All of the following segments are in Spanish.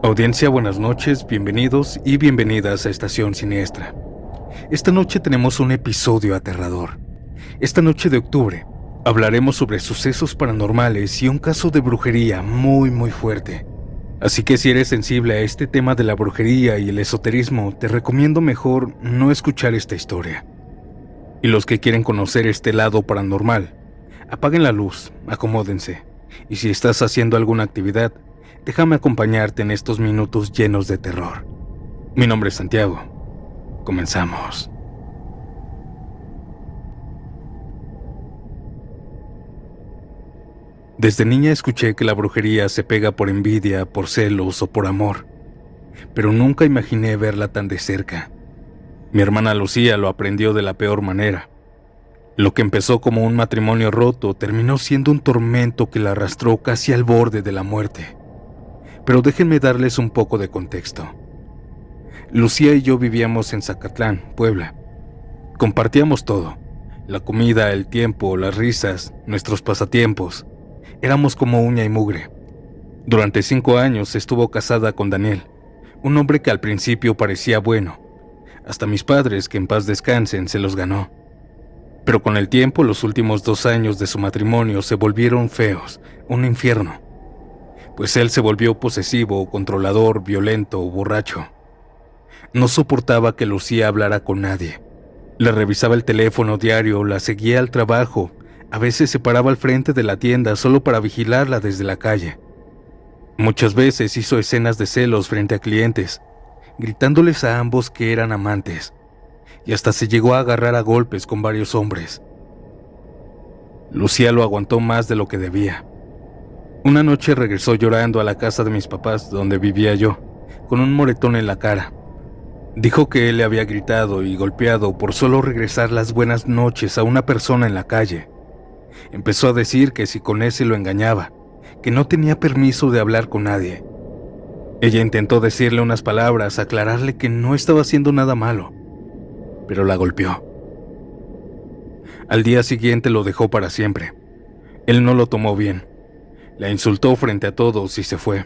Audiencia, buenas noches, bienvenidos y bienvenidas a Estación Siniestra. Esta noche tenemos un episodio aterrador. Esta noche de octubre hablaremos sobre sucesos paranormales y un caso de brujería muy fuerte. Así que si eres sensible a este tema de la brujería y el esoterismo, te recomiendo mejor no escuchar esta historia. Y los que quieren conocer este lado paranormal, apaguen la luz, acomódense, y si estás haciendo alguna actividad, déjame acompañarte en estos minutos llenos de terror. Mi nombre es Santiago. Comenzamos. Desde niña escuché que la brujería se pega por envidia, por celos o por amor, pero nunca imaginé verla tan de cerca. Mi hermana Lucía lo aprendió de la peor manera. Lo que empezó como un matrimonio roto terminó siendo un tormento que la arrastró casi al borde de la muerte. Pero déjenme darles un poco de contexto. Lucía y yo vivíamos en Zacatlán, Puebla. Compartíamos todo: la comida, el tiempo, las risas, nuestros pasatiempos. Éramos como uña y mugre. Durante 5 años estuvo casada con Daniel, un hombre que al principio parecía bueno. Hasta mis padres, que en paz descansen, se los ganó. Pero con el tiempo, los últimos 2 años de su matrimonio se volvieron feos, un infierno. Pues él se volvió posesivo, controlador, violento, borracho. No soportaba que Lucía hablara con nadie. Le revisaba el teléfono diario, la seguía al trabajo, a veces se paraba al frente de la tienda solo para vigilarla desde la calle. Muchas veces hizo escenas de celos frente a clientes, gritándoles a ambos que eran amantes, y hasta se llegó a agarrar a golpes con varios hombres. Lucía lo aguantó más de lo que debía. Una noche regresó llorando a la casa de mis papás, donde vivía yo, con un moretón en la cara. Dijo que él le había gritado y golpeado por solo regresar las buenas noches a una persona en la calle. Empezó a decir que si con ese lo engañaba, que no tenía permiso de hablar con nadie. Ella intentó decirle unas palabras, aclararle que no estaba haciendo nada malo, pero la golpeó. Al día siguiente lo dejó para siempre. Él no lo tomó bien. La insultó frente a todos y se fue.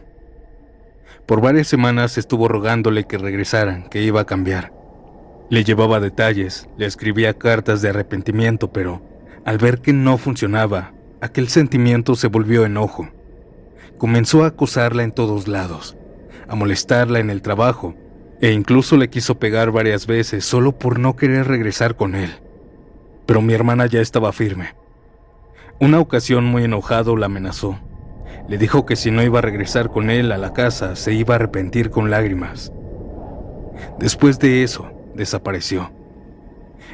Por varias semanas estuvo rogándole que regresaran, que iba a cambiar. Le llevaba detalles, le escribía cartas de arrepentimiento, pero al ver que no funcionaba, aquel sentimiento se volvió enojo. Comenzó a acosarla en todos lados, a molestarla en el trabajo, e incluso le quiso pegar varias veces solo por no querer regresar con él. Pero mi hermana ya estaba firme. Una ocasión, muy enojado, la amenazó. Le dijo que si no iba a regresar con él a la casa, se iba a arrepentir con lágrimas. Después de eso, desapareció.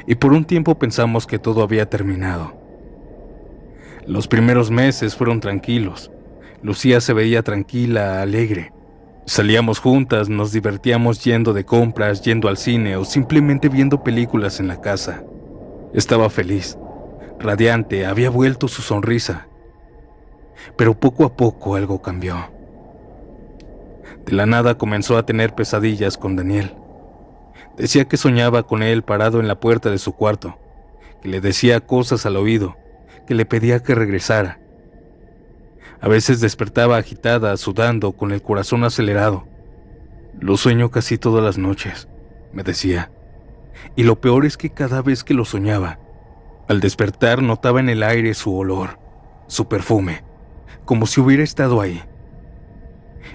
Y por un tiempo pensamos que todo había terminado. Los primeros meses fueron tranquilos. Lucía se veía tranquila, alegre. Salíamos juntas, nos divertíamos yendo de compras, yendo al cine o simplemente viendo películas en la casa. Estaba feliz, radiante, había vuelto su sonrisa. Pero poco a poco algo cambió. De la nada comenzó a tener pesadillas con Daniel. Decía que soñaba con él parado en la puerta de su cuarto, que le decía cosas al oído, que le pedía que regresara. A veces despertaba agitada, sudando, con el corazón acelerado. Lo sueño casi todas las noches, me decía. Y lo peor es que cada vez que lo soñaba, al despertar notaba en el aire su olor, su perfume, como si hubiera estado ahí.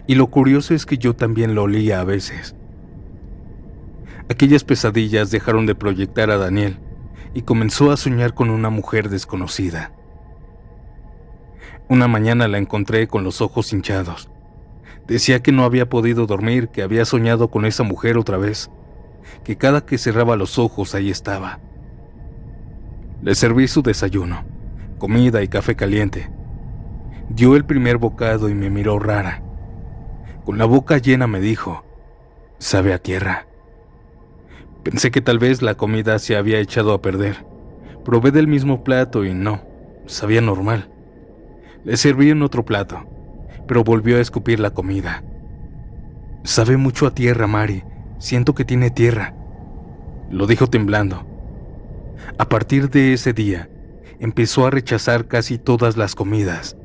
Y lo curioso es que yo también lo olía a veces. Aquellas pesadillas dejaron de proyectar a Daniel y comenzó a soñar con una mujer desconocida. Una mañana la encontré con los ojos hinchados. Decía que no había podido dormir, que había soñado con esa mujer otra vez, que cada que cerraba los ojos ahí estaba. Le serví su desayuno, comida y café caliente. Dio el primer bocado y me miró rara. Con la boca llena me dijo: «Sabe a tierra». Pensé que tal vez la comida se había echado a perder. Probé del mismo plato y no, sabía normal. Le serví en otro plato, pero volvió a escupir la comida. «Sabe mucho a tierra, Mari. Siento que tiene tierra», lo dijo temblando. A partir de ese día, empezó a rechazar casi todas las comidas.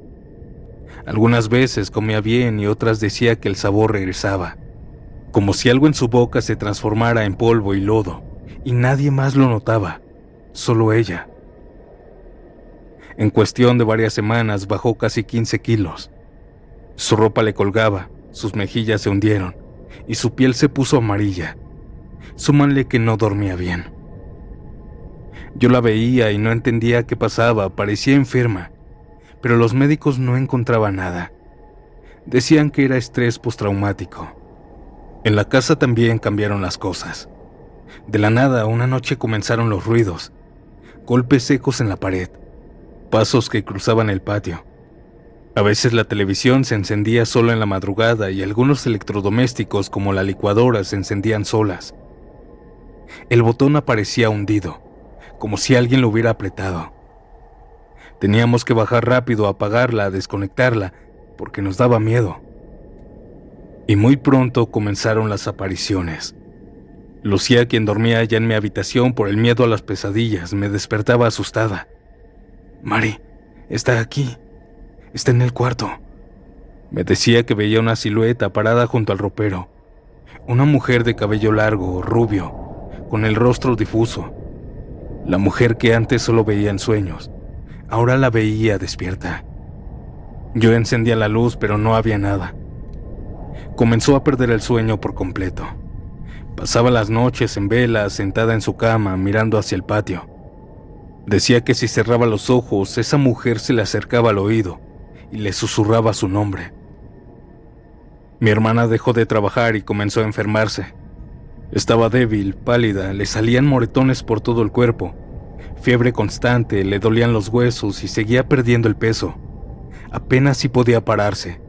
Algunas veces comía bien y otras decía que el sabor regresaba, como si algo en su boca se transformara en polvo y lodo, y nadie más lo notaba, solo ella. En cuestión de varias semanas bajó casi 15 kilos. Su ropa le colgaba, sus mejillas se hundieron, y su piel se puso amarilla. Súmanle que no dormía bien. Yo la veía y no entendía qué pasaba, parecía enferma, pero los médicos no encontraban nada. Decían que era estrés postraumático. En la casa también cambiaron las cosas. De la nada, una noche comenzaron los ruidos, golpes secos en la pared, pasos que cruzaban el patio. A veces la televisión se encendía solo en la madrugada y algunos electrodomésticos como la licuadora se encendían solas. El botón aparecía hundido, como si alguien lo hubiera apretado. Teníamos que bajar rápido a apagarla, a desconectarla, porque nos daba miedo. Y muy pronto comenzaron las apariciones. Lucía, quien dormía ya en mi habitación por el miedo a las pesadillas, me despertaba asustada. «Mari, está aquí, está en el cuarto». Me decía que veía una silueta parada junto al ropero, una mujer de cabello largo, rubio, con el rostro difuso. La mujer que antes solo veía en sueños, ahora la veía despierta. Yo encendía la luz, pero no había nada. Comenzó a perder el sueño por completo. Pasaba las noches en vela, sentada en su cama, mirando hacia el patio. Decía que si cerraba los ojos, esa mujer se le acercaba al oído y le susurraba su nombre. Mi hermana dejó de trabajar y comenzó a enfermarse. Estaba débil, pálida, le salían moretones por todo el cuerpo, fiebre constante, le dolían los huesos y seguía perdiendo el peso. Apenas si podía pararse.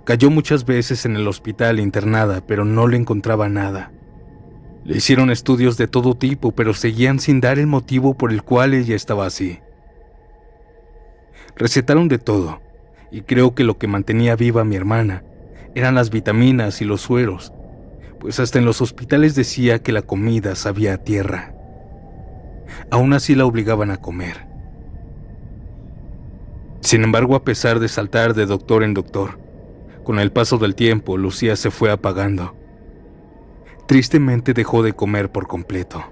Cayó muchas veces en el hospital internada, pero no le encontraba nada. Le hicieron estudios de todo tipo, pero seguían sin dar el motivo por el cual ella estaba así. Recetaron de todo, y creo que lo que mantenía viva a mi hermana eran las vitaminas y los sueros, pues hasta en los hospitales decía que la comida sabía a tierra. Aún así la obligaban a comer. Sin embargo, a pesar de saltar de doctor en doctor, con el paso del tiempo, Lucía se fue apagando. Tristemente dejó de comer por completo.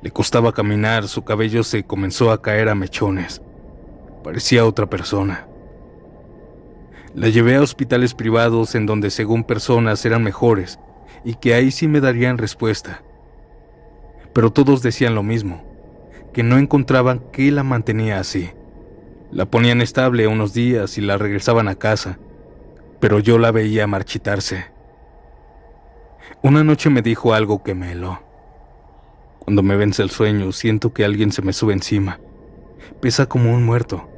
Le costaba caminar, su cabello se comenzó a caer a mechones. Parecía otra persona. La llevé a hospitales privados en donde según personas eran mejores y que ahí sí me darían respuesta. Pero todos decían lo mismo, que no encontraban qué la mantenía así. La ponían estable unos días y la regresaban a casa, pero yo la veía marchitarse. Una noche me dijo algo que me heló. Cuando me vence el sueño, siento que alguien se me sube encima. Pesa como un muerto.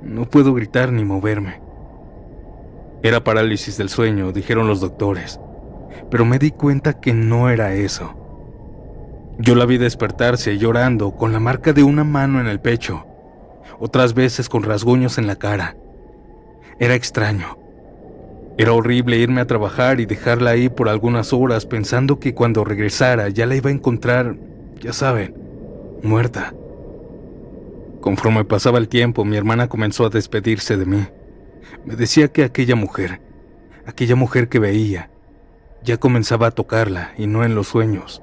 No puedo gritar ni moverme. Era parálisis del sueño, dijeron los doctores, pero me di cuenta que no era eso. Yo la vi despertarse llorando, con la marca de una mano en el pecho, otras veces con rasguños en la cara. Era extraño. Era horrible irme a trabajar y dejarla ahí por algunas horas pensando que cuando regresara ya la iba a encontrar, ya saben, muerta. Conforme pasaba el tiempo, mi hermana comenzó a despedirse de mí. Me decía que aquella mujer que veía, ya comenzaba a tocarla y no en los sueños.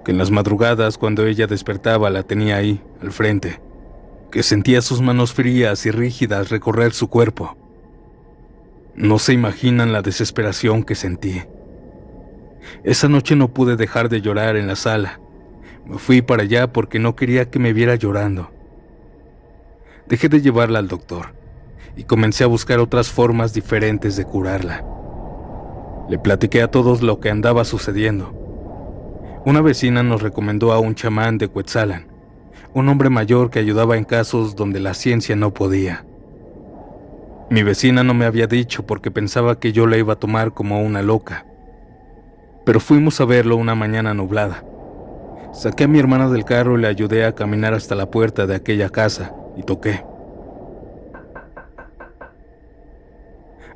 Que en las madrugadas, cuando ella despertaba, la tenía ahí, al frente. Que sentía sus manos frías y rígidas recorrer su cuerpo. No se imaginan la desesperación que sentí. Esa noche no pude dejar de llorar en la sala. Me fui para allá porque no quería que me viera llorando. Dejé de llevarla al doctor y comencé a buscar otras formas diferentes de curarla. Le platiqué a todos lo que andaba sucediendo. Una vecina nos recomendó a un chamán de Cuetzalan, un hombre mayor que ayudaba en casos donde la ciencia no podía. Mi vecina no me había dicho porque pensaba que yo la iba a tomar como una loca. Pero fuimos a verlo una mañana nublada. Saqué a mi hermana del carro y le ayudé a caminar hasta la puerta de aquella casa y toqué.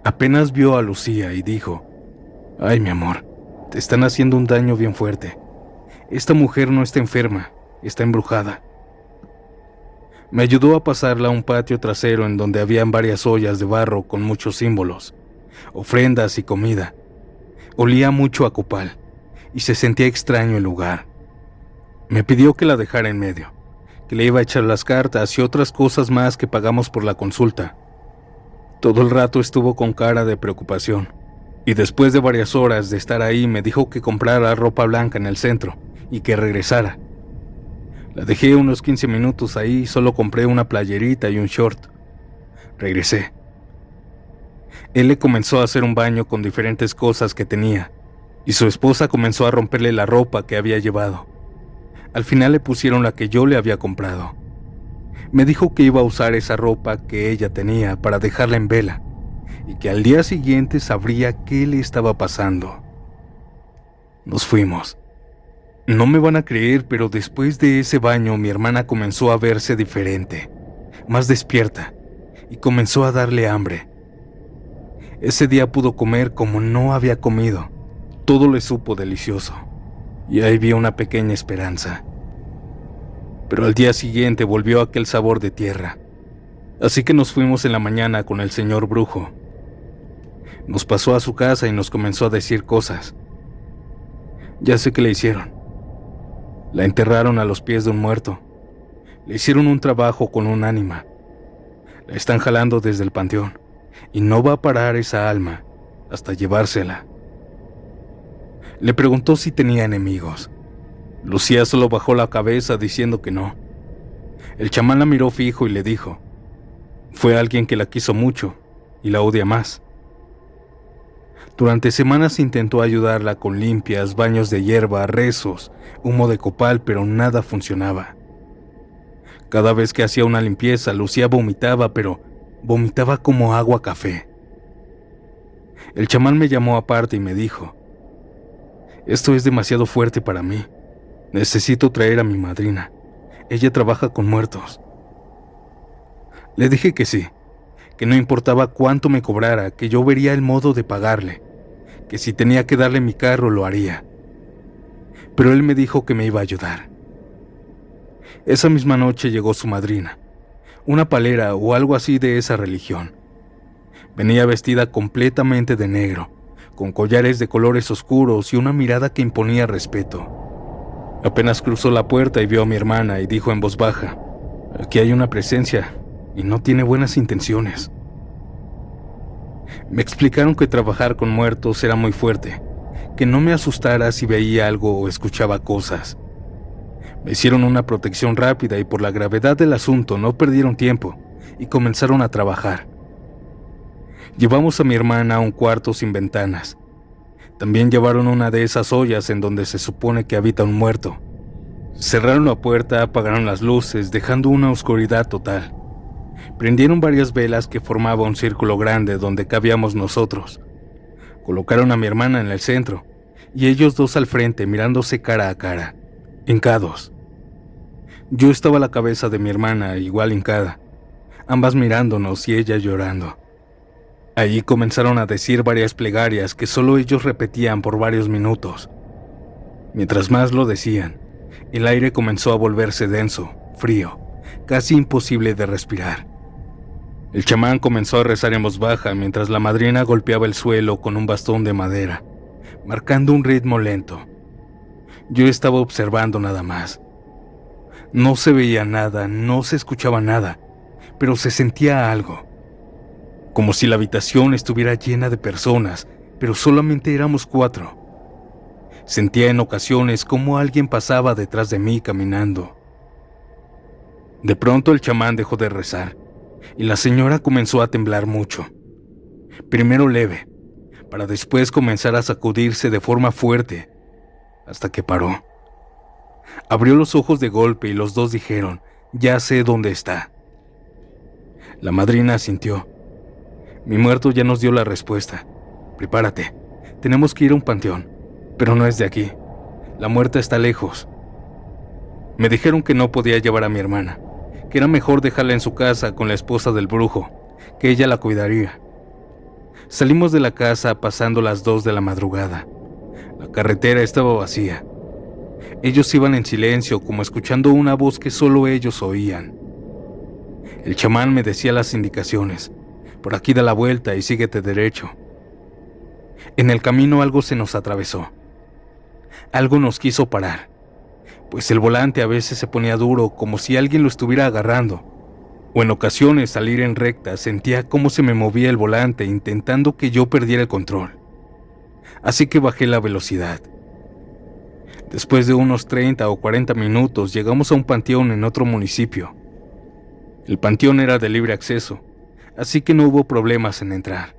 Apenas vio a Lucía y dijo: «Ay, mi amor, te están haciendo un daño bien fuerte. Esta mujer no está enferma, está embrujada». Me ayudó a pasarla a un patio trasero en donde habían varias ollas de barro con muchos símbolos, ofrendas y comida. Olía mucho a copal y se sentía extraño el lugar. Me pidió que la dejara en medio, que le iba a echar las cartas y otras cosas más que pagamos por la consulta. Todo el rato estuvo con cara de preocupación, y después de varias horas de estar ahí me dijo que comprara ropa blanca en el centro y que regresara. La dejé unos 15 minutos ahí y solo compré una playerita y un short. Regresé. Él le comenzó a hacer un baño con diferentes cosas que tenía, y su esposa comenzó a romperle la ropa que había llevado. Al final le pusieron la que yo le había comprado. Me dijo que iba a usar esa ropa que ella tenía para dejarla en vela, y que al día siguiente sabría qué le estaba pasando. Nos fuimos. No me van a creer, pero después de ese baño mi hermana comenzó a verse diferente, más despierta, y comenzó a darle hambre. Ese día pudo comer como no había comido. Todo le supo delicioso, y ahí vi una pequeña esperanza. Pero al día siguiente volvió aquel sabor de tierra. Así que nos fuimos en la mañana con el señor brujo. Nos pasó a su casa y nos comenzó a decir cosas. Ya sé qué le hicieron. La enterraron a los pies de un muerto. Le hicieron un trabajo con un ánima. La están jalando desde el panteón y no va a parar esa alma hasta llevársela. Le preguntó si tenía enemigos. Lucía solo bajó la cabeza diciendo que no. El chamán la miró fijo y le dijo: fue alguien que la quiso mucho y la odia más. Durante semanas intentó ayudarla con limpias, baños de hierba, rezos, humo de copal, pero nada funcionaba. Cada vez que hacía una limpieza, Lucía vomitaba, pero vomitaba como agua café. El chamán me llamó aparte y me dijo: esto es demasiado fuerte para mí. Necesito traer a mi madrina. Ella trabaja con muertos. Le dije que sí, que no importaba cuánto me cobrara, que yo vería el modo de pagarle, que si tenía que darle mi carro lo haría. Pero él me dijo que me iba a ayudar. Esa misma noche llegó su madrina, una palera o algo así de esa religión. Venía vestida completamente de negro, con collares de colores oscuros y una mirada que imponía respeto. Apenas cruzó la puerta y vio a mi hermana y dijo en voz baja: aquí hay una presencia y no tiene buenas intenciones. Me explicaron que trabajar con muertos era muy fuerte, que no me asustara si veía algo o escuchaba cosas. Me hicieron una protección rápida y por la gravedad del asunto no perdieron tiempo y comenzaron a trabajar. Llevamos a mi hermana a un cuarto sin ventanas. También llevaron una de esas ollas en donde se supone que habita un muerto. Cerraron la puerta, apagaron las luces, dejando una oscuridad total. Prendieron varias velas que formaban un círculo grande donde cabíamos nosotros. Colocaron a mi hermana en el centro y ellos dos al frente mirándose cara a cara, hincados. Yo estaba a la cabeza de mi hermana igual hincada, ambas mirándonos y ella llorando. Allí comenzaron a decir varias plegarias que solo ellos repetían por varios minutos. Mientras más lo decían, el aire comenzó a volverse denso, frío, casi imposible de respirar. El chamán comenzó a rezar en voz baja mientras la madrina golpeaba el suelo con un bastón de madera, marcando un ritmo lento. Yo estaba observando nada más. No se veía nada, no se escuchaba nada, pero se sentía algo. Como si la habitación estuviera llena de personas, pero solamente éramos 4. Sentía en ocasiones cómo alguien pasaba detrás de mí caminando. De pronto el chamán dejó de rezar y la señora comenzó a temblar mucho. Primero leve, para después comenzar a sacudirse de forma fuerte, hasta que paró. Abrió los ojos de golpe y los dos dijeron: ya sé dónde está. La madrina asintió. Mi muerto ya nos dio la respuesta. Prepárate, tenemos que ir a un panteón, pero no es de aquí. La muerta está lejos. Me dijeron que no podía llevar a mi hermana, que era mejor dejarla en su casa con la esposa del brujo, que ella la cuidaría. Salimos de la casa pasando las 2 de la madrugada. La carretera estaba vacía. Ellos iban en silencio, como escuchando una voz que solo ellos oían. El chamán me decía las indicaciones: por aquí da la vuelta y síguete derecho. En el camino algo se nos atravesó. Algo nos quiso parar, pues el volante a veces se ponía duro, como si alguien lo estuviera agarrando, o en ocasiones al ir en recta sentía cómo se me movía el volante intentando que yo perdiera el control. Así que bajé la velocidad. Después de unos 30 o 40 minutos llegamos a un panteón en otro municipio. El panteón era de libre acceso, así que no hubo problemas en entrar.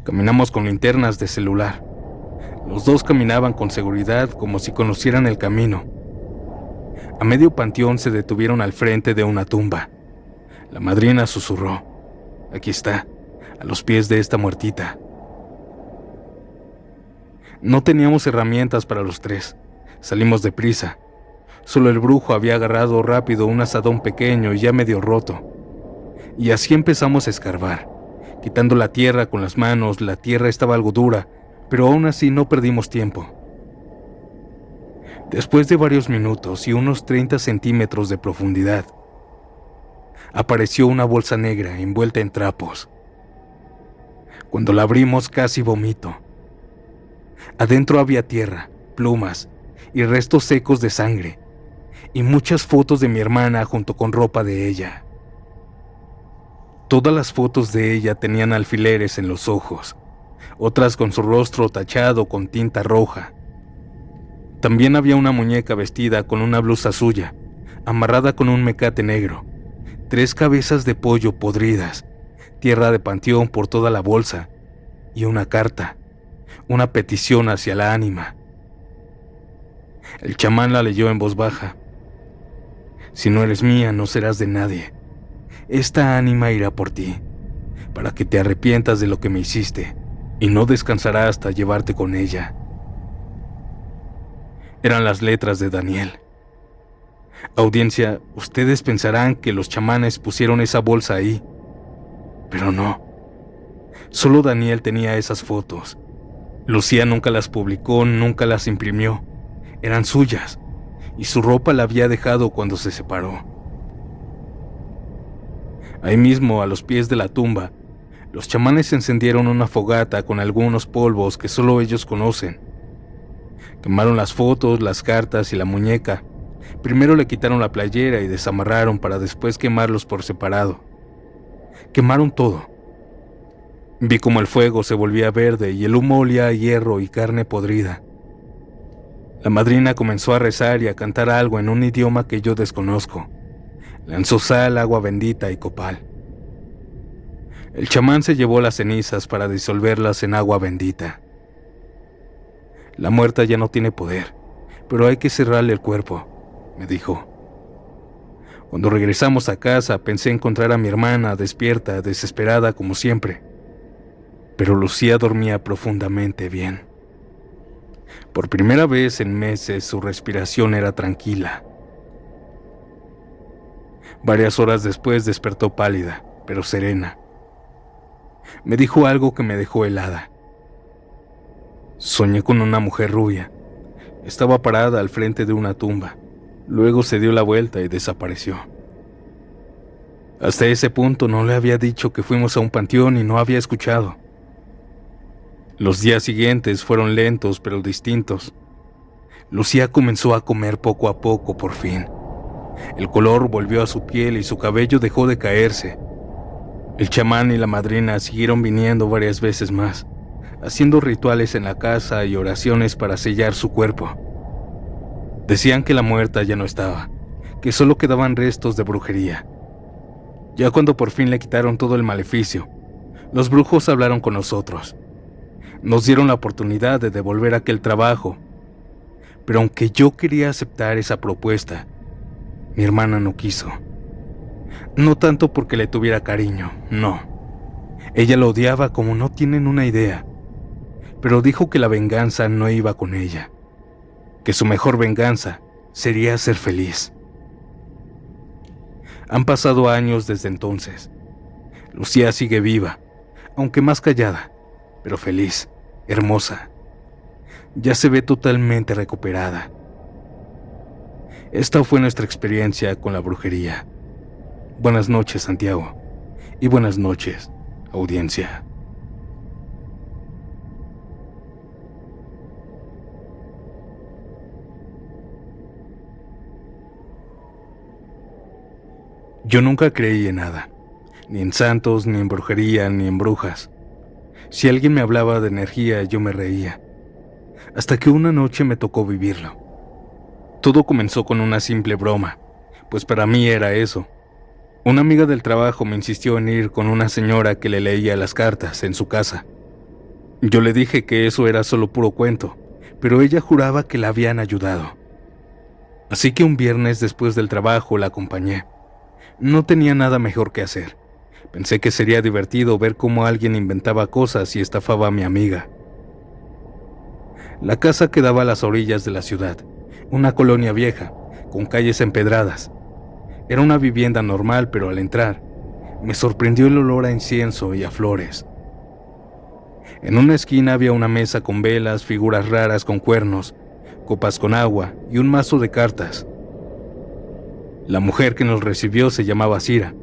Caminamos con linternas de celular. Los dos caminaban con seguridad, como si conocieran el camino. A medio panteón se detuvieron al frente de una tumba. La madrina susurró: aquí está, a los pies de esta muertita. No teníamos herramientas para los tres. Salimos deprisa. Solo el brujo había agarrado rápido un azadón pequeño y ya medio roto. Y así empezamos a escarbar, quitando la tierra con las manos. La tierra estaba algo dura, pero aún así no perdimos tiempo. Después de varios minutos y unos 30 centímetros de profundidad, apareció una bolsa negra envuelta en trapos. Cuando la abrimos casi vomito. Adentro había tierra, plumas y restos secos de sangre, y muchas fotos de mi hermana junto con ropa de ella. Todas las fotos de ella tenían alfileres en los ojos, otras con su rostro tachado con tinta roja. También había una muñeca vestida con una blusa suya, amarrada con un mecate negro, 3 cabezas de pollo podridas, tierra de panteón por toda la bolsa, y una carta, una petición hacia la ánima. El chamán la leyó en voz baja: si no eres mía, no serás de nadie. Esta ánima irá por ti, para que te arrepientas de lo que me hiciste, y no descansará hasta llevarte con ella. Eran las letras de Daniel. Audiencia, ustedes pensarán que los chamanes pusieron esa bolsa ahí, pero no. Solo Daniel tenía esas fotos. Lucía nunca las publicó, nunca las imprimió. Eran suyas, y su ropa la había dejado cuando se separó. Ahí mismo, a los pies de la tumba, los chamanes encendieron una fogata con algunos polvos que solo ellos conocen. Quemaron las fotos, las cartas y la muñeca. Primero le quitaron la playera y desamarraron para después quemarlos por separado. Quemaron todo. Vi como el fuego se volvía verde y el humo olía a hierro y carne podrida. La madrina comenzó a rezar y a cantar algo en un idioma que yo desconozco. Lanzó sal, agua bendita y copal. El chamán se llevó las cenizas para disolverlas en agua bendita. La muerta ya no tiene poder, pero hay que cerrarle el cuerpo, me dijo. Cuando regresamos a casa pensé encontrar a mi hermana despierta, desesperada como siempre, pero Lucía dormía profundamente bien. Por primera vez en meses su respiración era tranquila. Varias horas después despertó pálida, pero serena. Me dijo algo que me dejó helada. Soñé con una mujer rubia. Estaba parada al frente de una tumba. Luego se dio la vuelta y desapareció. Hasta ese punto no le había dicho que fuimos a un panteón y no había escuchado. Los días siguientes fueron lentos pero distintos. Lucía comenzó a comer poco a poco por fin. El color volvió a su piel y su cabello dejó de caerse. El chamán y la madrina siguieron viniendo varias veces más, haciendo rituales en la casa y oraciones para sellar su cuerpo. Decían que la muerta ya no estaba, que solo quedaban restos de brujería. Ya cuando por fin le quitaron todo el maleficio, los brujos hablaron con nosotros. Nos dieron la oportunidad de devolver aquel trabajo, pero aunque yo quería aceptar esa propuesta, mi hermana no quiso. No tanto porque le tuviera cariño, no. Ella lo odiaba como no tienen una idea, pero dijo que la venganza no iba con ella, que su mejor venganza sería ser feliz. Han pasado años desde entonces. Lucía sigue viva, aunque más callada, pero feliz, hermosa. Ya se ve totalmente recuperada. Esta fue nuestra experiencia con la brujería. Buenas noches, Santiago. Y buenas noches, audiencia. Yo nunca creí en nada, ni en santos, ni en brujería, ni en brujas. Si alguien me hablaba de energía, yo me reía, hasta que una noche me tocó vivirlo. Todo comenzó con una simple broma, pues para mí era eso. Una amiga del trabajo me insistió en ir con una señora que le leía las cartas en su casa. Yo le dije que eso era solo puro cuento, pero ella juraba que la habían ayudado. Así que un viernes después del trabajo la acompañé. No tenía nada mejor que hacer. Pensé que sería divertido ver cómo alguien inventaba cosas y estafaba a mi amiga. La casa quedaba a las orillas de la ciudad, una colonia vieja, con calles empedradas. Era una vivienda normal, pero al entrar, me sorprendió el olor a incienso y a flores. En una esquina había una mesa con velas, figuras raras con cuernos, copas con agua y un mazo de cartas. La mujer que nos recibió se llamaba Cira.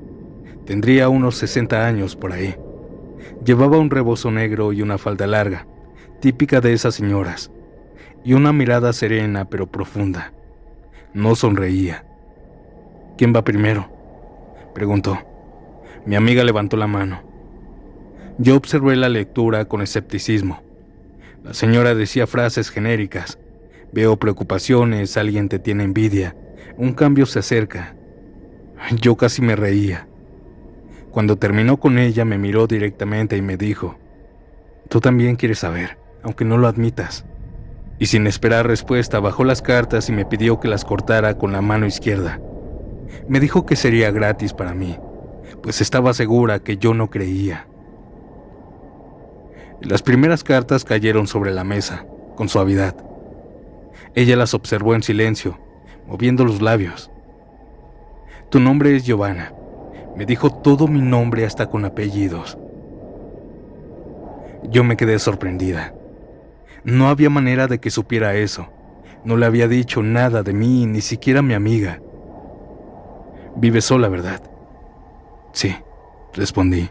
Tendría unos 60 años por ahí. Llevaba un rebozo negro y una falda larga, típica de esas señoras, y una mirada serena pero profunda. No sonreía. ¿Quién va primero?, preguntó. Mi amiga levantó la mano. Yo observé la lectura con escepticismo. La señora decía frases genéricas. Veo preocupaciones, alguien te tiene envidia, un cambio se acerca. Yo casi me reía. Cuando terminó con ella me miró directamente y me dijo: tú también quieres saber, aunque no lo admitas. Y sin esperar respuesta bajó las cartas y me pidió que las cortara con la mano izquierda. Me dijo que sería gratis para mí, pues estaba segura que yo no creía. Las primeras cartas cayeron sobre la mesa, con suavidad. Ella las observó en silencio, moviendo los labios. Tu nombre es Giovanna. Me dijo todo mi nombre hasta con apellidos. Yo me quedé sorprendida. No había manera de que supiera eso. No le había dicho nada de mí, ni siquiera a mi amiga. Vive sola, ¿verdad? Sí, respondí,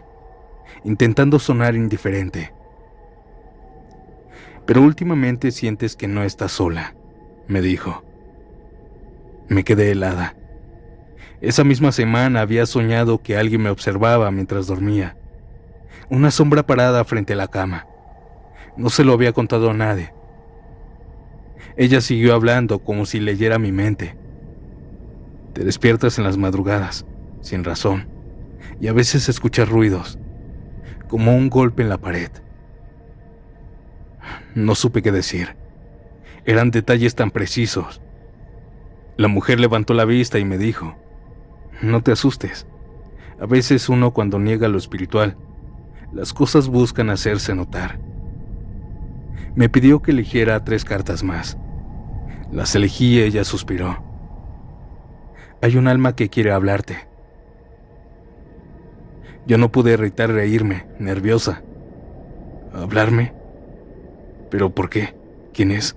intentando sonar indiferente. Pero últimamente sientes que no estás sola, me dijo. Me quedé helada. Esa misma semana había soñado que alguien me observaba mientras dormía. Una sombra parada frente a la cama. No se lo había contado a nadie. Ella siguió hablando como si leyera mi mente. Te despiertas en las madrugadas, sin razón, y a veces escuchas ruidos, como un golpe en la pared. No supe qué decir. Eran detalles tan precisos. La mujer levantó la vista y me dijo: no te asustes. A veces uno, cuando niega lo espiritual, las cosas buscan hacerse notar. Me pidió que eligiera 3 cartas más. Las elegí y ella suspiró. Hay un alma que quiere hablarte. Yo no pude evitar reírme, nerviosa. ¿Hablarme? ¿Pero por qué? ¿Quién es?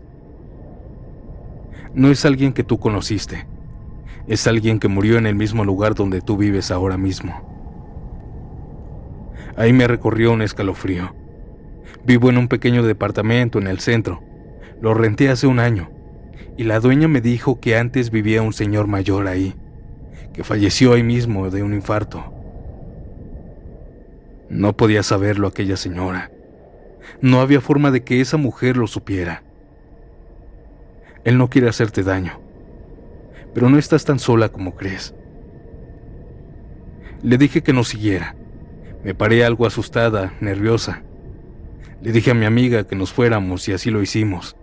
No es alguien que tú conociste. Es alguien que murió en el mismo lugar donde tú vives ahora mismo. Ahí me recorrió un escalofrío. Vivo en un pequeño departamento en el centro. Lo renté hace un año. Y la dueña me dijo que antes vivía un señor mayor ahí, que falleció ahí mismo de un infarto. No podía saberlo aquella señora. No había forma de que esa mujer lo supiera. Él no quiere hacerte daño, pero no estás tan sola como crees. Le dije que no siguiera. Me paré algo asustada, nerviosa. Le dije a mi amiga que nos fuéramos y así lo hicimos.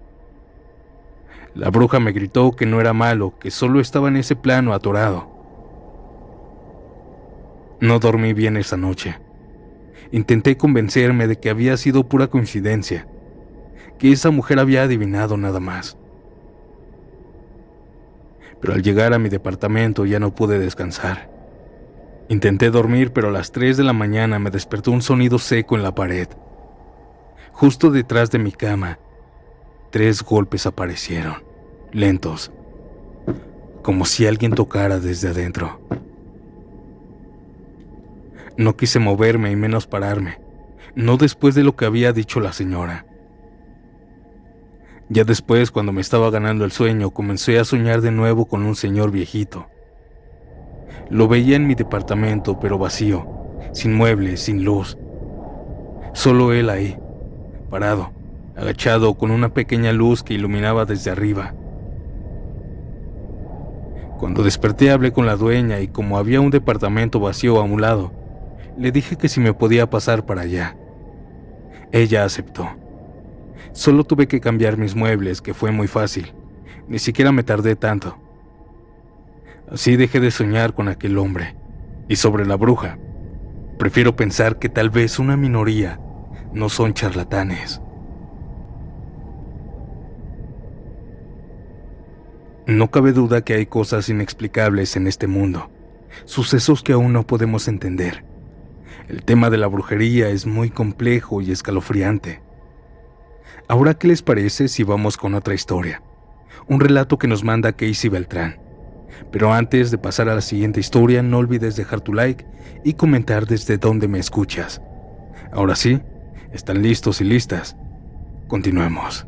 La bruja me gritó que no era malo, que solo estaba en ese plano atorado. No dormí bien esa noche. Intenté convencerme de que había sido pura coincidencia, que esa mujer había adivinado nada más. Pero al llegar a mi departamento ya no pude descansar. Intenté dormir, pero a las 3 de la mañana me despertó un sonido seco en la pared. Justo detrás de mi cama, 3 golpes aparecieron, lentos, como si alguien tocara desde adentro. No quise moverme y menos pararme, no después de lo que había dicho la señora. Ya después, cuando me estaba ganando el sueño, comencé a soñar de nuevo con un señor viejito. Lo veía en mi departamento, pero vacío, sin muebles, sin luz. Solo él ahí, parado, agachado, con una pequeña luz que iluminaba desde arriba. Cuando desperté hablé con la dueña y como había un departamento vacío a un lado, le dije que si me podía pasar para allá. Ella aceptó. Solo tuve que cambiar mis muebles, que fue muy fácil. Ni siquiera me tardé tanto. Así dejé de soñar con aquel hombre. Y sobre la bruja, prefiero pensar que tal vez una minoría no son charlatanes. No cabe duda que hay cosas inexplicables en este mundo, sucesos que aún no podemos entender. El tema de la brujería es muy complejo y escalofriante. Ahora, ¿qué les parece si vamos con otra historia? Un relato que nos manda Casey Beltrán. Pero antes de pasar a la siguiente historia, no olvides dejar tu like y comentar desde dónde me escuchas. Ahora sí, ¿están listos y listas? Continuemos.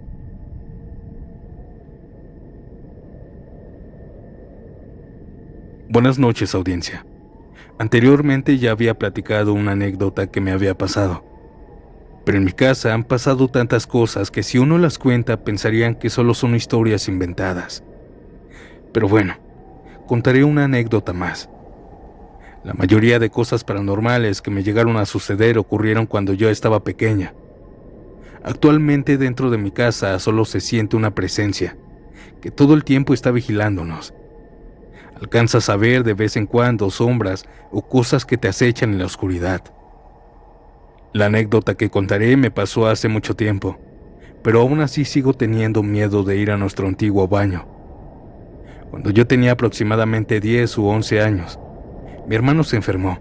Buenas noches, audiencia. Anteriormente ya había platicado una anécdota que me había pasado. Pero en mi casa han pasado tantas cosas que si uno las cuenta pensarían que solo son historias inventadas. Pero bueno, contaré una anécdota más. La mayoría de cosas paranormales que me llegaron a suceder ocurrieron cuando yo estaba pequeña. Actualmente dentro de mi casa solo se siente una presencia, que todo el tiempo está vigilándonos. Alcanzas a ver de vez en cuando sombras o cosas que te acechan en la oscuridad. La anécdota que contaré me pasó hace mucho tiempo, pero aún así sigo teniendo miedo de ir a nuestro antiguo baño. Cuando yo tenía aproximadamente 10 u 11 años, mi hermano se enfermó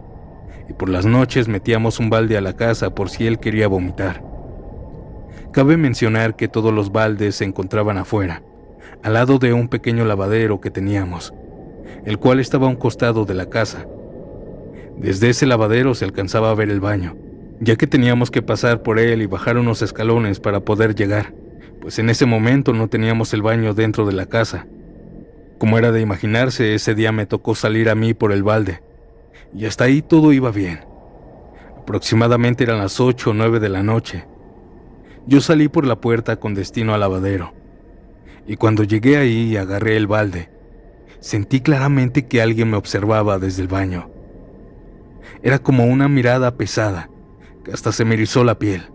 y por las noches metíamos un balde a la casa por si él quería vomitar. Cabe mencionar que todos los baldes se encontraban afuera, al lado de un pequeño lavadero que teníamos, el cual estaba a un costado de la casa. Desde ese lavadero se alcanzaba a ver el baño, ya que teníamos que pasar por él y bajar unos escalones para poder llegar, pues en ese momento no teníamos el baño dentro de la casa. Como era de imaginarse, ese día me tocó salir a mí por el balde, y hasta ahí todo iba bien. Aproximadamente eran las 8 o 9 de la noche. Yo salí por la puerta con destino al lavadero, y cuando llegué ahí y agarré el balde, sentí claramente que alguien me observaba desde el baño. Era como una mirada pesada, que hasta se me erizó la piel.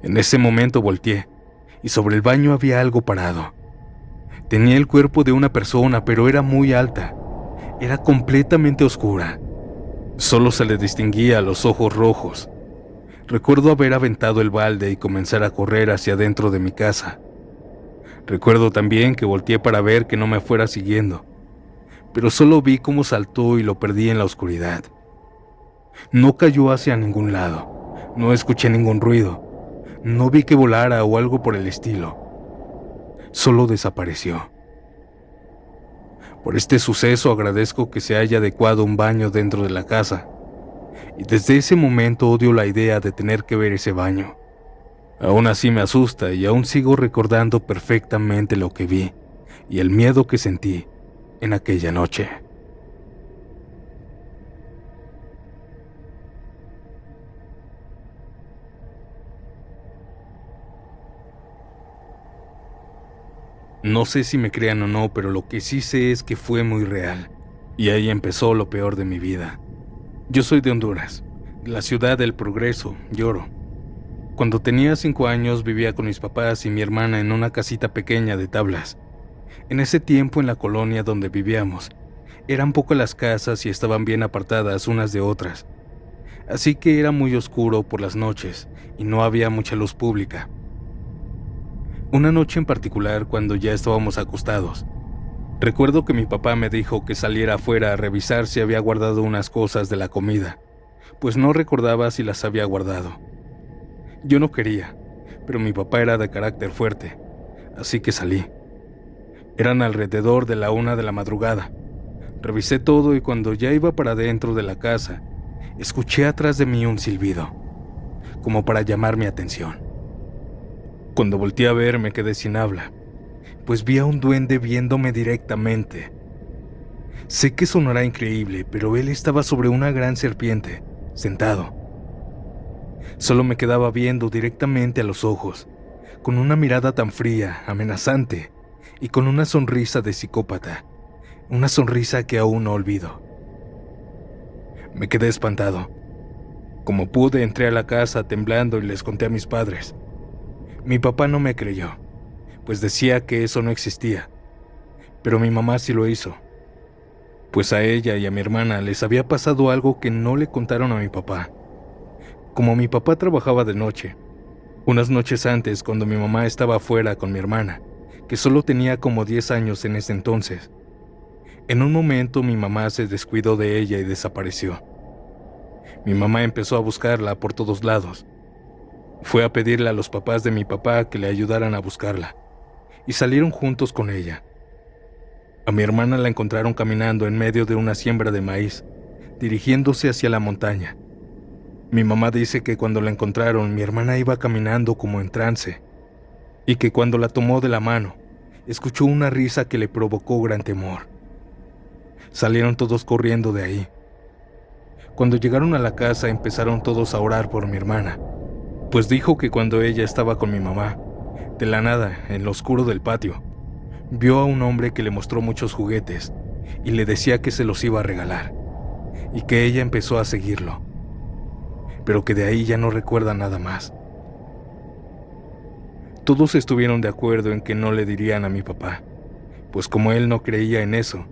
En ese momento volteé, y sobre el baño había algo parado. Tenía el cuerpo de una persona, pero era muy alta. Era completamente oscura. Solo se le distinguía los ojos rojos. Recuerdo haber aventado el balde y comenzar a correr hacia adentro de mi casa. Recuerdo también que volteé para ver que no me fuera siguiendo, pero solo vi cómo saltó y lo perdí en la oscuridad. No cayó hacia ningún lado, no escuché ningún ruido, no vi que volara o algo por el estilo. Solo desapareció. Por este suceso agradezco que se haya adecuado un baño dentro de la casa, y desde ese momento odio la idea de tener que ver ese baño. Aún así me asusta y aún sigo recordando perfectamente lo que vi y el miedo que sentí en aquella noche. No sé si me crean o no, pero lo que sí sé es que fue muy real, y ahí empezó lo peor de mi vida. Yo soy de Honduras, la ciudad del progreso, Lloro. Cuando tenía 5 años vivía con mis papás y mi hermana en una casita pequeña de tablas. En ese tiempo, en la colonia donde vivíamos, eran pocas las casas y estaban bien apartadas unas de otras, así que era muy oscuro por las noches y no había mucha luz pública. Una noche en particular, cuando ya estábamos acostados, recuerdo que mi papá me dijo que saliera afuera a revisar si había guardado unas cosas de la comida, pues no recordaba si las había guardado. Yo no quería, pero mi papá era de carácter fuerte, así que salí. Eran alrededor de la 1 de la madrugada. Revisé todo y cuando ya iba para dentro de la casa, escuché atrás de mí un silbido, como para llamar mi atención. Cuando volteé a ver me quedé sin habla, pues vi a un duende viéndome directamente. Sé que sonará increíble, pero él estaba sobre una gran serpiente, sentado. Solo me quedaba viendo directamente a los ojos, con una mirada tan fría, amenazante, y con una sonrisa de psicópata, una sonrisa que aún no olvido. Me quedé espantado. Como pude, entré a la casa temblando y les conté a mis padres. Mi papá no me creyó, pues decía que eso no existía, pero mi mamá sí lo hizo, pues a ella y a mi hermana les había pasado algo que no le contaron a mi papá. Como mi papá trabajaba de noche, unas noches antes, cuando mi mamá estaba afuera con mi hermana, que solo tenía como 10 años en ese entonces, en un momento mi mamá se descuidó de ella y desapareció. Mi mamá empezó a buscarla por todos lados. Fue a pedirle a los papás de mi papá que le ayudaran a buscarla, y salieron juntos con ella. A mi hermana la encontraron caminando en medio de una siembra de maíz, dirigiéndose hacia la montaña. Mi mamá dice que cuando la encontraron, mi hermana iba caminando como en trance, y que cuando la tomó de la mano, escuchó una risa que le provocó gran temor. Salieron todos corriendo de ahí. Cuando llegaron a la casa, empezaron todos a orar por mi hermana, pues dijo que cuando ella estaba con mi mamá, de la nada, en lo oscuro del patio, vio a un hombre que le mostró muchos juguetes y le decía que se los iba a regalar, y que ella empezó a seguirlo, pero que de ahí ya no recuerda nada más. Todos estuvieron de acuerdo en que no le dirían a mi papá, pues como él no creía en eso,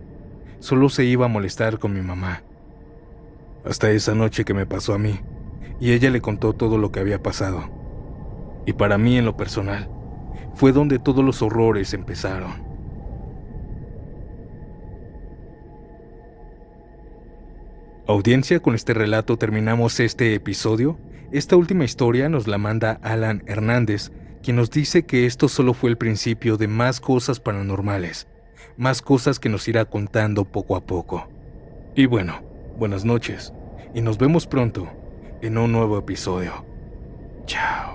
solo se iba a molestar con mi mamá. Hasta esa noche que me pasó a mí, y ella le contó todo lo que había pasado. Y para mí, en lo personal, fue donde todos los horrores empezaron. Audiencia, con este relato terminamos este episodio. Esta última historia nos la manda Alan Hernández, quien nos dice que esto solo fue el principio de más cosas paranormales, más cosas que nos irá contando poco a poco. Y bueno, buenas noches, y nos vemos pronto en un nuevo episodio. Chao.